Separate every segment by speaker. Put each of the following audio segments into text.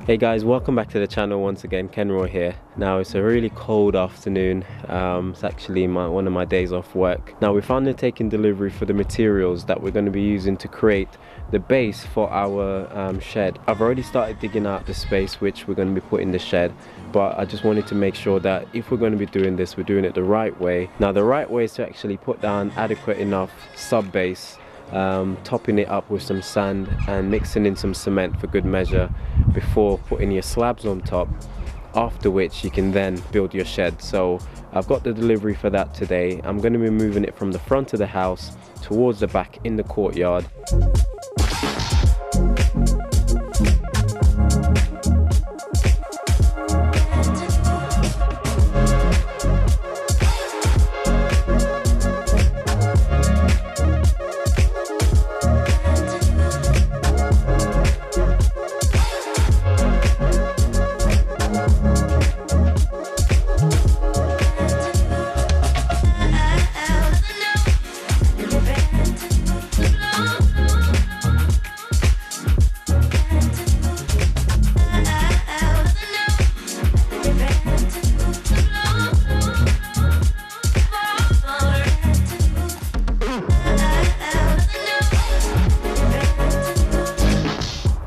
Speaker 1: Hey guys, welcome back to the channel once again. Kenroy here. Now it's a really cold afternoon. It's actually one of my days off work. Now we're finally taking delivery for the materials that we're going to be using to create the base for our shed. I've already started digging out the space which we're going to be putting the shed, but I just wanted to make sure that if we're going to be doing this, we're doing it the right way. Now the right way is to actually put down adequate enough sub base, topping it up with some sand and mixing in some cement for good measure before putting your slabs on top, after which you can then build your shed. So I've got the delivery for that today. I'm going to be moving it from the front of the house towards the back in the courtyard.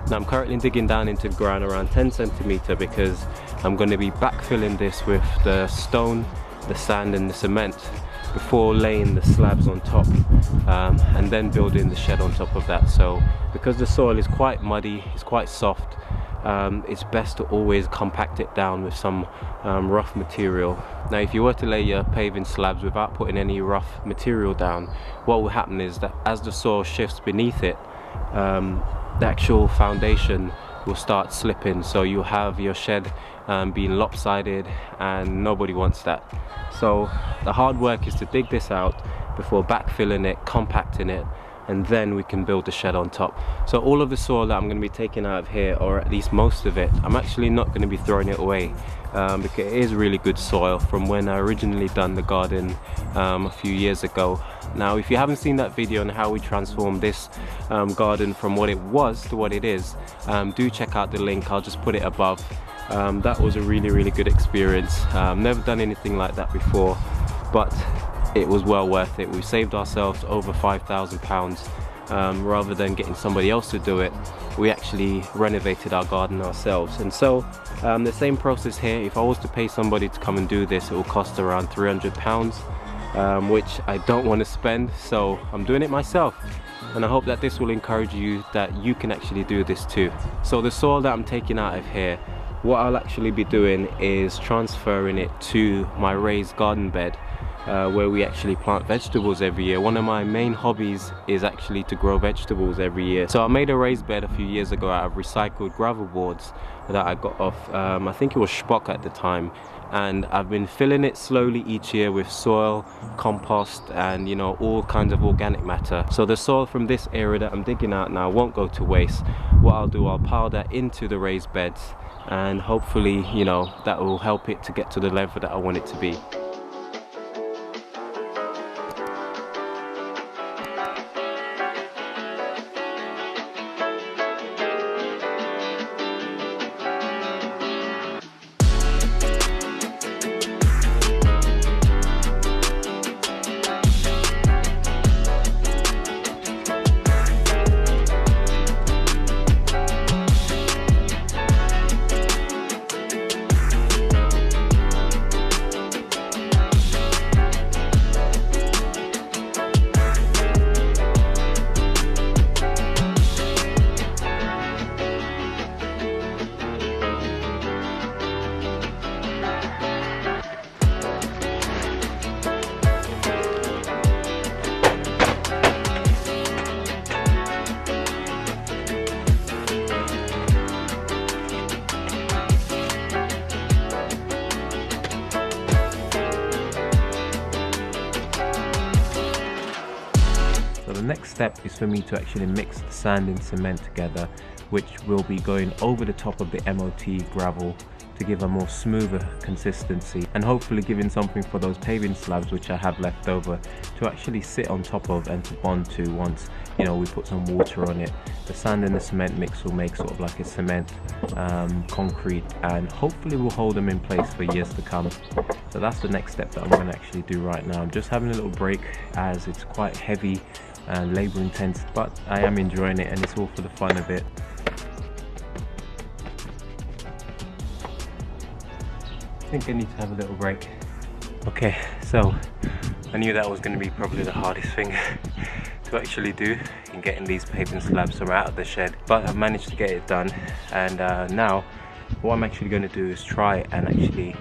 Speaker 1: Now I'm currently digging down into the ground around 10 centimeter because I'm going to be backfilling this with the stone, the sand and the cement before laying the slabs on top, and then building the shed on top of that. So because the soil is quite muddy, it's quite soft, it's best to always compact it down with some rough material. Now if you were to lay your paving slabs without putting any rough material down, what will happen is that as the soil shifts beneath it, the actual foundation will start slipping, so you'll have your shed being lopsided, and nobody wants that. So the hard work is to dig this out before backfilling it, compacting it, and then we can build the shed on top. So all of the soil that I'm going to be taking out of here, or at least most of it, I'm actually not going to be throwing it away, because it is really good soil from when I originally done the garden a few years ago. Now if you haven't seen that video on how we transformed this garden from what it was to what it is, do check out the link. I'll just put it above. That was a really good experience. Never done anything like that before, but it was well worth it. We saved ourselves over £5,000. Rather than getting somebody else to do it, we actually renovated our garden ourselves. And so the same process here, if I was to pay somebody to come and do this, it will cost around £300, which I don't want to spend, so I'm doing it myself. And I hope that this will encourage you that you can actually do this too. So the soil that I'm taking out of here, what I'll actually be doing is transferring it to my raised garden bed, where we actually plant vegetables every year. One of my main hobbies is actually to grow vegetables every year. So I made a raised bed a few years ago out of recycled gravel boards that I got off, I think it was Spock at the time, and I've been filling it slowly each year with soil, compost, and you know, all kinds of organic matter. So the soil from this area that I'm digging out now won't go to waste. What I'll do, I'll pile that into the raised beds, and hopefully, you know, that will help it to get to the level that I want it to be. next step is for me to actually mix the sand and cement together, which will be going over the top of the MOT gravel to give a more smoother consistency, and hopefully giving something for those paving slabs which I have left over to actually sit on top of and to bond to once you know, we put some water on it. The sand and the cement mix will make sort of like a cement concrete, and hopefully will hold them in place for years to come. So that's the next step that I'm going to actually do right now. I'm just having a little break as it's quite heavy and labor intense, but I am enjoying it, and it's all for the fun of it. I think I need to have a little break. Okay, so I knew that was going to be probably the hardest thing to actually do in getting these paving slabs from out of the shed, but I've managed to get it done. And now what I'm actually going to do is try and actually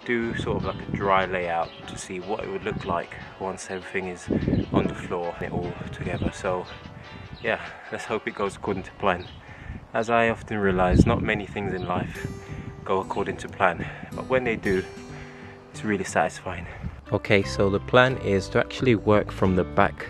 Speaker 1: do sort of like a dry layout to see what it would look like once everything is on the floor and it all together. So yeah, let's hope it goes according to plan. As I often realize, not many things in life go according to plan, but when they do, it's really satisfying. Okay, so the plan is to actually work from the back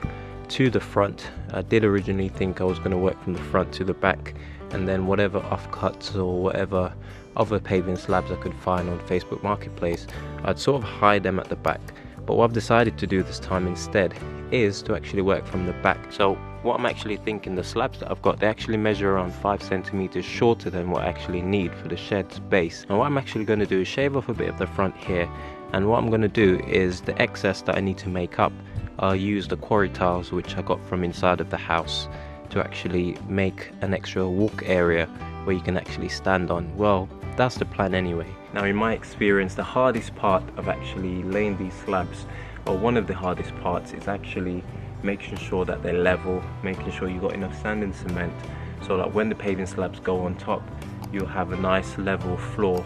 Speaker 1: to the front. I did originally think I was going to work from the front to the back, and then whatever offcuts or whatever other paving slabs I could find on Facebook Marketplace, I'd sort of hide them at the back. But what I've decided to do this time instead is to actually work from the back. So what I'm actually thinking, the slabs that I've got, they actually measure around 5 centimeters shorter than what I actually need for the shed's base. And what I'm actually going to do is shave off a bit of the front here, and what I'm going to do is the excess that I need to make up, I'll use the quarry tiles which I got from inside of the house to actually make an extra walk area where you can actually stand on. Well, that's the plan anyway. Now in my experience, the hardest part of actually laying these slabs, or one of the hardest parts, is actually making sure that they're level, making sure you got enough sand and cement so that when the paving slabs go on top, you'll have a nice level floor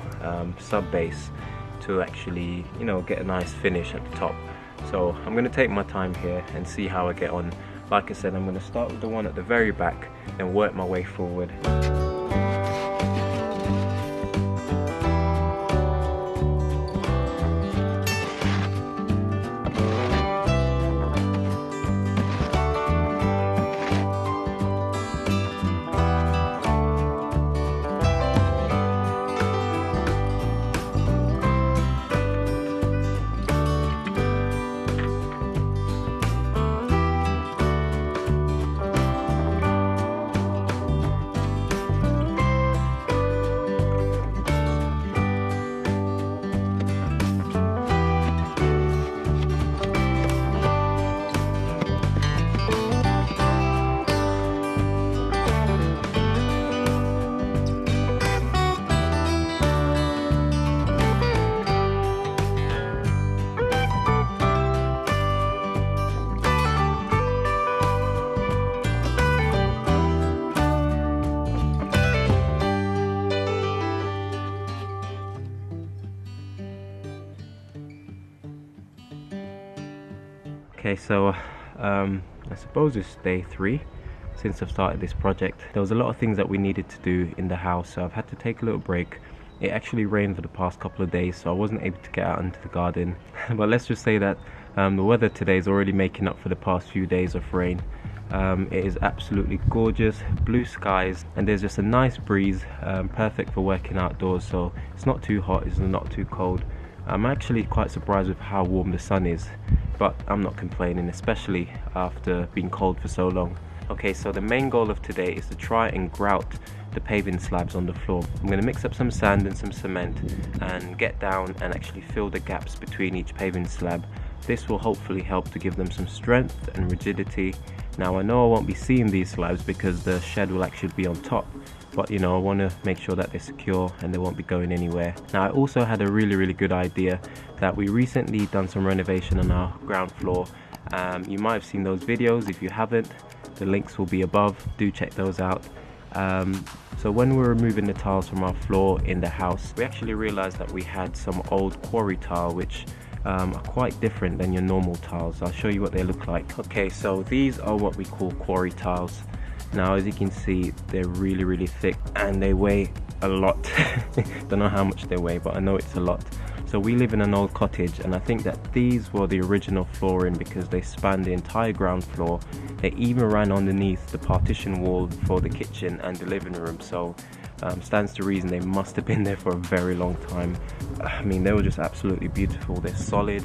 Speaker 1: sub base to actually, you know, get a nice finish at the top. So I'm going to take my time here and see how I get on. Like I said, I'm going to start with the one at the very back and work my way forward. Okay, so I suppose it's day 3 since I've started this project. There was a lot of things that we needed to do in the house, so I've had to take a little break. It actually rained for the past couple of days, so I wasn't able to get out into the garden. But let's just say that the weather today is already making up for the past few days of rain. It is absolutely gorgeous, blue skies, and there's just a nice breeze, perfect for working outdoors. So it's not too hot, it's not too cold. I'm actually quite surprised with how warm the sun is, but I'm not complaining, especially after being cold for so long. Okay, so the main goal of today is to try and grout the paving slabs on the floor. I'm going to mix up some sand and some cement and get down and actually fill the gaps between each paving slab. This will hopefully help to give them some strength and rigidity. Now I know I won't be seeing these slabs because the shed will actually be on top, but you know, I want to make sure that they're secure and they won't be going anywhere. Now I also had a really good idea that we recently done some renovation on our ground floor. You might have seen those videos. If you haven't, the links will be above, do check those out. So when we were removing the tiles from our floor in the house, we actually realized that we had some old quarry tile which are quite different than your normal tiles. I'll show you what they look like. Okay, so these are what we call quarry tiles. Now as you can see, they're really thick and they weigh a lot. Don't know how much they weigh, but I know it's a lot. So we live in an old cottage, and I think that these were the original flooring because they span the entire ground floor. They even ran underneath the partition wall for the kitchen and the living room, so stands to reason they must have been there for a very long time. I mean, they were just absolutely beautiful. They're solid,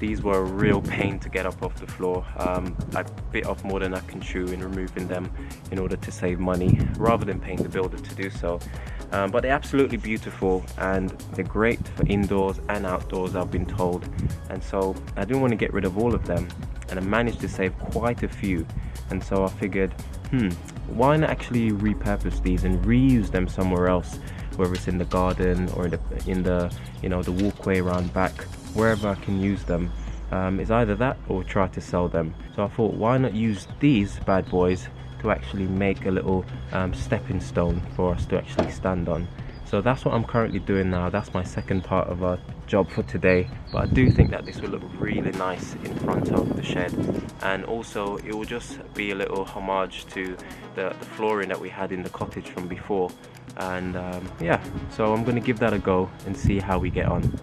Speaker 1: these were a real pain to get up off the floor. I bit off more than I can chew in removing them in order to save money rather than paying the builder to do so. But they're absolutely beautiful and they're great for indoors and outdoors, I've been told. And so I didn't want to get rid of all of them, and I managed to save quite a few. And so I figured, why not actually repurpose these and reuse them somewhere else, whether it's in the garden or in the you know, the walkway around back, wherever I can use them. It's either that or try to sell them. So I thought, why not use these bad boys to actually make a little stepping stone for us to actually stand on. So that's what I'm currently doing now. That's my second part of our job for today. But I do think that this will look really nice in front of the shed, and also it will just be a little homage to the flooring that we had in the cottage from before. And yeah, so I'm going to give that a go and see how we get on.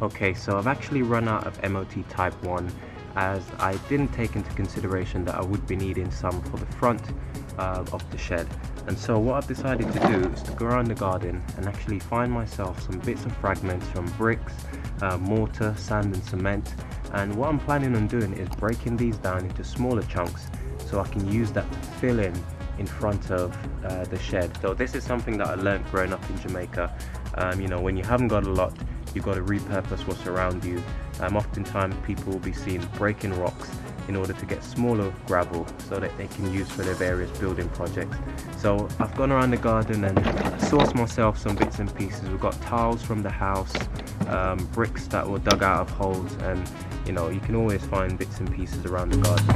Speaker 1: Okay, so I've actually run out of MOT type 1, as I didn't take into consideration that I would be needing some for the front of the shed. And so what I've decided to do is to go around the garden and actually find myself some bits and fragments from bricks, mortar, sand and cement. And what I'm planning on doing is breaking these down into smaller chunks so I can use that to fill in front of the shed. So this is something that I learned growing up in Jamaica. You know, when you haven't got a lot, you've got to repurpose what's around you. Oftentimes people will be seen breaking rocks in order to get smaller gravel so that they can use for their various building projects. So I've gone around the garden and sourced myself some bits and pieces. We've got tiles from the house, bricks that were dug out of holes, and you know, you can always find bits and pieces around the garden.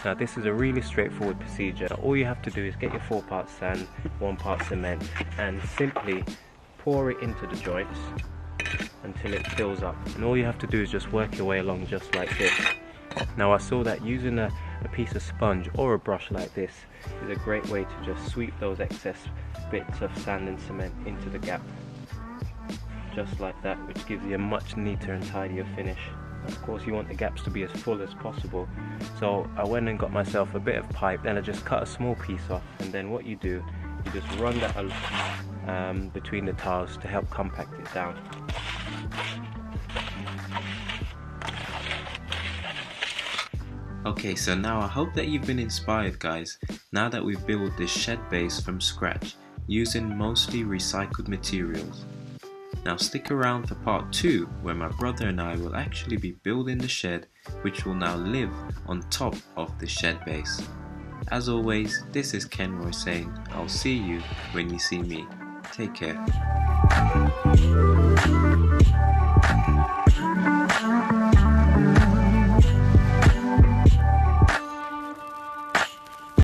Speaker 1: Now this is a really straightforward procedure. All you have to do is get your 4 parts sand, 1 part cement, and simply pour it into the joints until it fills up. And all you have to do is just work your way along just like this. Now I saw that using a piece of sponge or a brush like this is a great way to just sweep those excess bits of sand and cement into the gap. Just like that, which gives you a much neater and tidier finish. Of course you want the gaps to be as full as possible, so I went and got myself a bit of pipe, then I just cut a small piece off, and then what you do, you just run that between the tiles to help compact it down.
Speaker 2: Okay, so now I hope that you've been inspired, guys, now that we've built this shed base from scratch using mostly recycled materials. Now stick around for part 2, where my brother and I will actually be building the shed, which will now live on top of the shed base. As always, this is Kenroy saying, I'll see you when you see me. Take care.